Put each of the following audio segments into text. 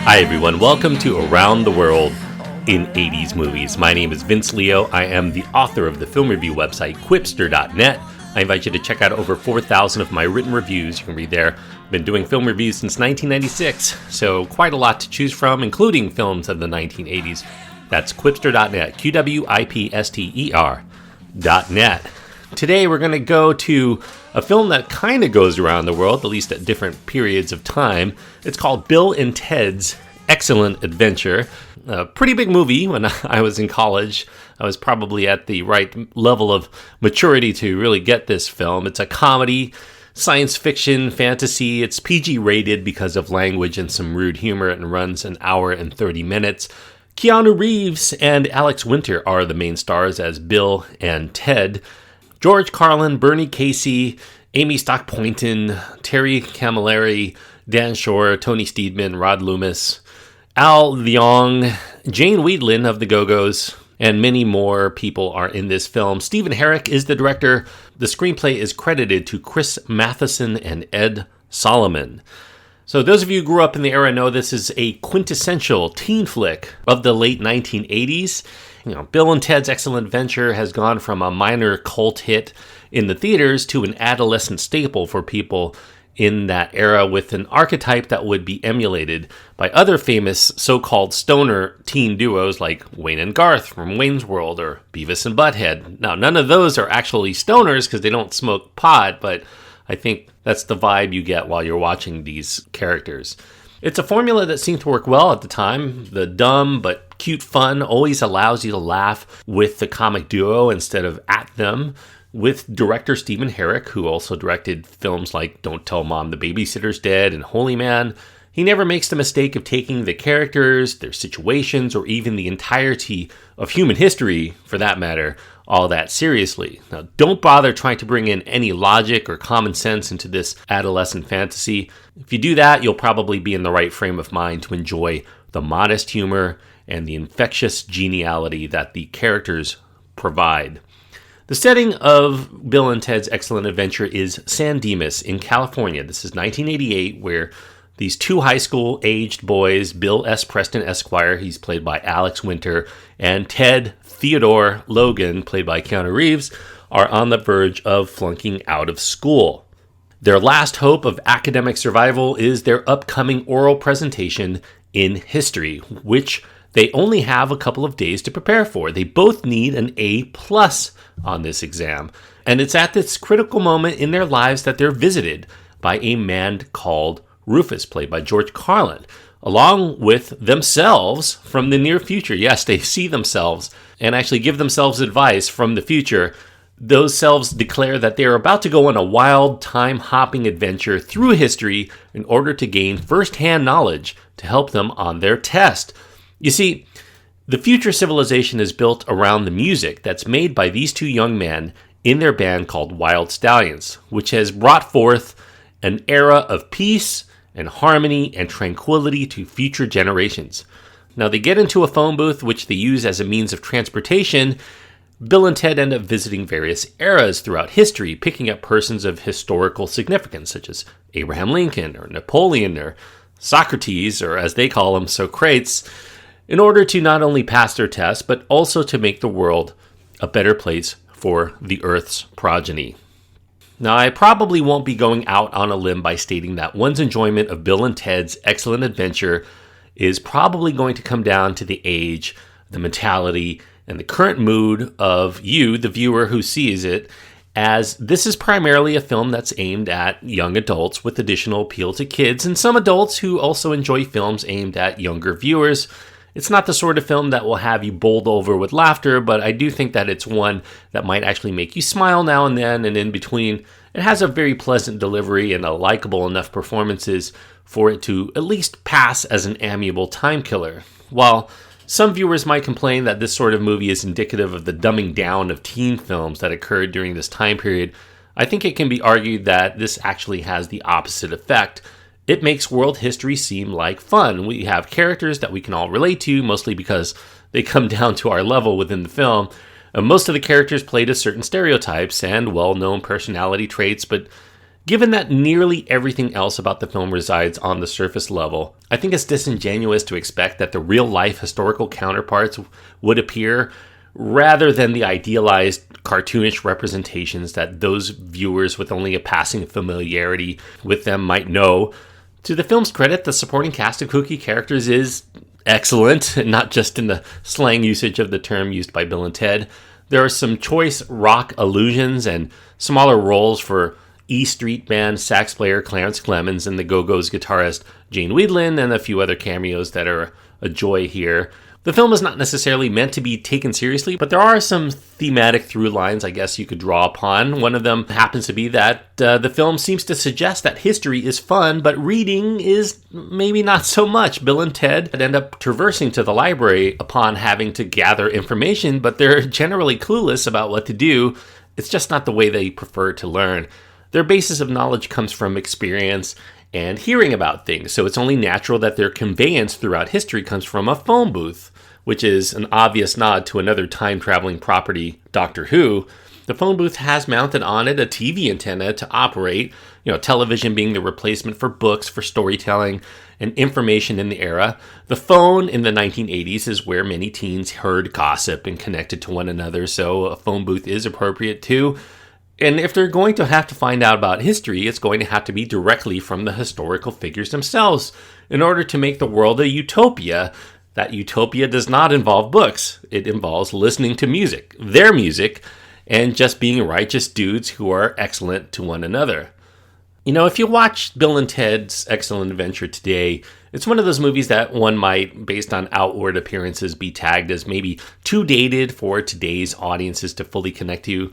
Hi everyone, welcome to Around the World in 80s Movies. My name is Vince Leo. I am the author of the film review website Quipster.net. I invite you to check out over 4,000 of my written reviews. You can read there. I've been doing film reviews since 1996, so quite a lot to choose from, including films of the 1980s. That's Quipster.net, Quipster.net. Today we're going to go to a film that kind of goes around the world, at least at different periods of time. It's called Bill and Ted's Excellent Adventure. A pretty big movie when I was in college. I was probably at the right level of maturity to really get this film. It's a comedy, science fiction, fantasy. It's PG rated because of language and some rude humor, and runs an hour and 30 minutes. Keanu Reeves and Alex Winter are the main stars as Bill and Ted. George Carlin, Bernie Casey, Amy Stock-Pointon, Terry Camilleri, Dan Shore, Tony Steedman, Rod Loomis, Al Leong, Jane Wiedlin of the Go-Go's, and many more people are in this film. Stephen Herek is the director. The screenplay is credited to Chris Matheson and Ed Solomon. So those of you who grew up in the era know this is a quintessential teen flick of the late 1980s. Bill and Ted's Excellent Adventure has gone from a minor cult hit in the theaters to an adolescent staple for people in that era, with an archetype that would be emulated by other famous so-called stoner teen duos like Wayne and Garth from Wayne's World or Beavis and Butthead. Now, none of those are actually stoners because they don't smoke pot, but I think that's the vibe you get while you're watching these characters. It's a formula that seemed to work well at the time. The dumb but cute fun always allows you to laugh with the comic duo instead of at them. With director Stephen Herek, who also directed films like Don't Tell Mom the Babysitter's Dead and Holy Man, he never makes the mistake of taking the characters, their situations, or even the entirety of human history, for that matter, all that seriously. Now, don't bother trying to bring in any logic or common sense into this adolescent fantasy. If you do that, you'll probably be in the right frame of mind to enjoy the modest humor and the infectious geniality that the characters provide. The setting of Bill and Ted's Excellent Adventure is San Dimas in California. This is 1988, where these two high school aged boys, Bill S. Preston Esquire, he's played by Alex Winter, and Ted Theodore Logan, played by Keanu Reeves, are on the verge of flunking out of school. Their last hope of academic survival is their upcoming oral presentation in history, which they only have a couple of days to prepare for. They both need an A+ on this exam, and it's at this critical moment in their lives that they're visited by a man called Rufus, played by George Carlin, along with themselves from the near future. Yes, they see themselves and actually give themselves advice from the future. Those selves declare that they are about to go on a wild, time-hopping adventure through history in order to gain first-hand knowledge to help them on their test. You see, the future civilization is built around the music that's made by these two young men in their band called Wild Stallions, which has brought forth an era of peace and harmony and tranquility to future generations. Now, they get into a phone booth, which they use as a means of transportation. Bill and Ted end up visiting various eras throughout history, picking up persons of historical significance, such as Abraham Lincoln or Napoleon or Socrates, or as they call him, Socrates, in order to not only pass their tests, but also to make the world a better place for the Earth's progeny. Now, I probably won't be going out on a limb by stating that one's enjoyment of Bill and Ted's Excellent Adventure is probably going to come down to the age, the mentality, and the current mood of you, the viewer who sees it, as this is primarily a film that's aimed at young adults with additional appeal to kids and some adults who also enjoy films aimed at younger viewers. It's not the sort of film that will have you bowled over with laughter, but I do think that it's one that might actually make you smile now and then, and in between, it has a very pleasant delivery and a likable enough performances for it to at least pass as an amiable time killer. While some viewers might complain that this sort of movie is indicative of the dumbing down of teen films that occurred during this time period, I think it can be argued that this actually has the opposite effect. It makes world history seem like fun. We have characters that we can all relate to, mostly because they come down to our level within the film. Most of the characters play to certain stereotypes and well-known personality traits, but Given that nearly everything else about the film resides on the surface level, I think it's disingenuous to expect that the real-life historical counterparts would appear rather than the idealized cartoonish representations that those viewers with only a passing familiarity with them might know. To the film's credit, the supporting cast of kooky characters is excellent, not just in the slang usage of the term used by Bill and Ted. There are some choice rock allusions and smaller roles for E Street Band sax player Clarence Clemens and the Go-Go's guitarist Jane Wiedlin, and a few other cameos that are a joy here. The film is not necessarily meant to be taken seriously, but there are some thematic through lines I guess you could draw upon. One of them happens to be that the film seems to suggest that history is fun, but reading is maybe not so much. Bill and Ted end up traversing to the library upon having to gather information, but they're generally clueless about what to do. It's just not the way they prefer to learn. Their basis of knowledge comes from experience and hearing about things, so it's only natural that their conveyance throughout history comes from a phone booth, which is an obvious nod to another time-traveling property, Doctor Who. The phone booth has mounted on it a TV antenna to operate, television being the replacement for books for storytelling and information in the era. The phone in the 1980s is where many teens heard gossip and connected to one another, so a phone booth is appropriate too. And if they're going to have to find out about history, it's going to have to be directly from the historical figures themselves in order to make the world a utopia. That utopia does not involve books. It involves listening to music, their music, and just being righteous dudes who are excellent to one another. If you watch Bill and Ted's Excellent Adventure today, it's one of those movies that one might, based on outward appearances, be tagged as maybe too dated for today's audiences to fully connect to.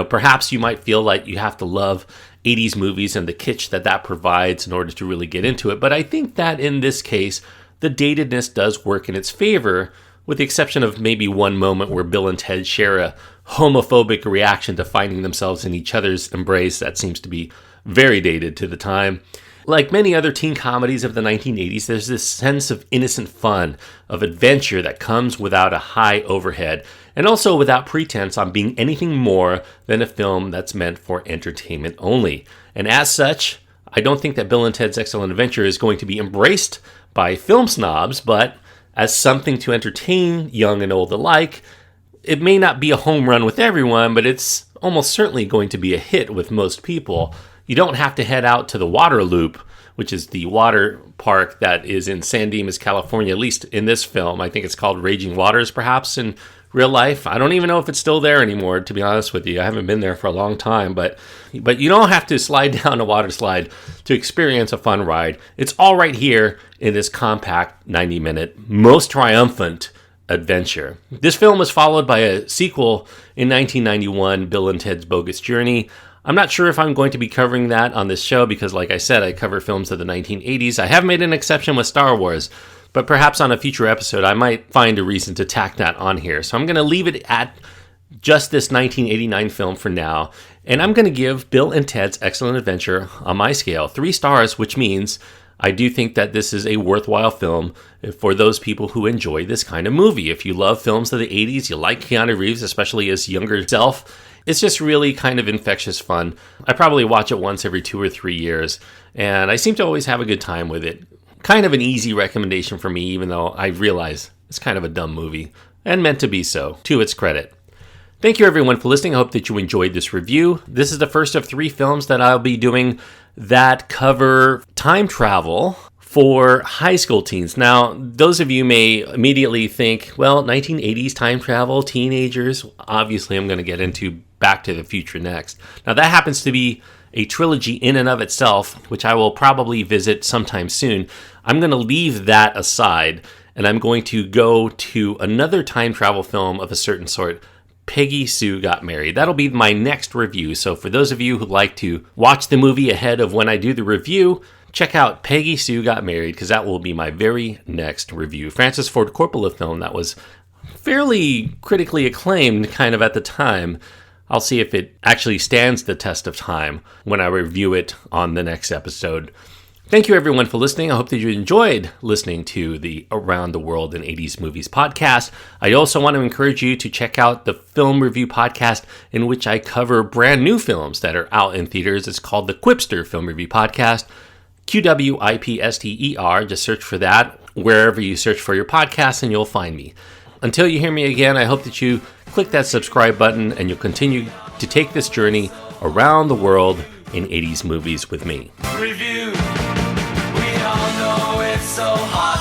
Perhaps you might feel like you have to love 80s movies and the kitsch that provides in order to really get into it. But I think that in this case, the datedness does work in its favor, with the exception of maybe one moment where Bill and Ted share a homophobic reaction to finding themselves in each other's embrace that seems to be very dated to the time. Like many other teen comedies of the 1980s, there's this sense of innocent fun, of adventure that comes without a high overhead, and also without pretense on being anything more than a film that's meant for entertainment only. And as such, I don't think that Bill and Ted's Excellent Adventure is going to be embraced by film snobs, but as something to entertain young and old alike. It may not be a home run with everyone, but it's almost certainly going to be a hit with most people. You don't have to head out to the Water Loop, which is the water park that is in San Dimas, California, at least in this film. I think it's called Raging Waters, perhaps, in real life. I don't even know if it's still there anymore, to be honest with you. I haven't been there for a long time, but you don't have to slide down a water slide to experience a fun ride. It's all right here in this compact 90-minute, most triumphant adventure. This film was followed by a sequel in 1991, Bill and Ted's Bogus Journey. I'm not sure if I'm going to be covering that on this show because, like I said, I cover films of the 1980s. I have made an exception with Star Wars, but perhaps on a future episode I might find a reason to tack that on here. So I'm going to leave it at just this 1989 film for now, and I'm going to give Bill and Ted's Excellent Adventure on my scale 3 stars, which means I do think that this is a worthwhile film for those people who enjoy this kind of movie. If you love films of the 80s, you like Keanu Reeves, especially his younger self, it's just really kind of infectious fun. I probably watch it once every 2 or 3 years, and I seem to always have a good time with it. Kind of an easy recommendation for me, even though I realize it's kind of a dumb movie, and meant to be so, to its credit. Thank you everyone for listening. I hope that you enjoyed this review. This is the first of 3 films that I'll be doing that cover time travel for high school teens. Now, those of you may immediately think, well, 1980s time travel, teenagers, obviously I'm going to get into Back to the Future next. Now, that happens to be a trilogy in and of itself, which I will probably visit sometime soon. I'm going to leave that aside, and I'm going to go to another time travel film of a certain sort. Peggy Sue Got Married. That'll be my next review. So for those of you who like to watch the movie ahead of when I do the review, check out Peggy Sue Got Married, because that will be my very next review. Francis Ford Coppola film that was fairly critically acclaimed kind of at the time. I'll see if it actually stands the test of time when I review it on the next episode. Thank you everyone for listening. I hope that you enjoyed listening to the Around the World in 80s Movies podcast. I also want to encourage you to check out the film review podcast in which I cover brand new films that are out in theaters. It's called the Quipster Film Review Podcast. QWIPSTER. Just search for that wherever you search for your podcast and you'll find me. Until you hear me again, I hope that you click that subscribe button and you'll continue to take this journey around the world in 80s movies with me. Review. We all know it's so hard.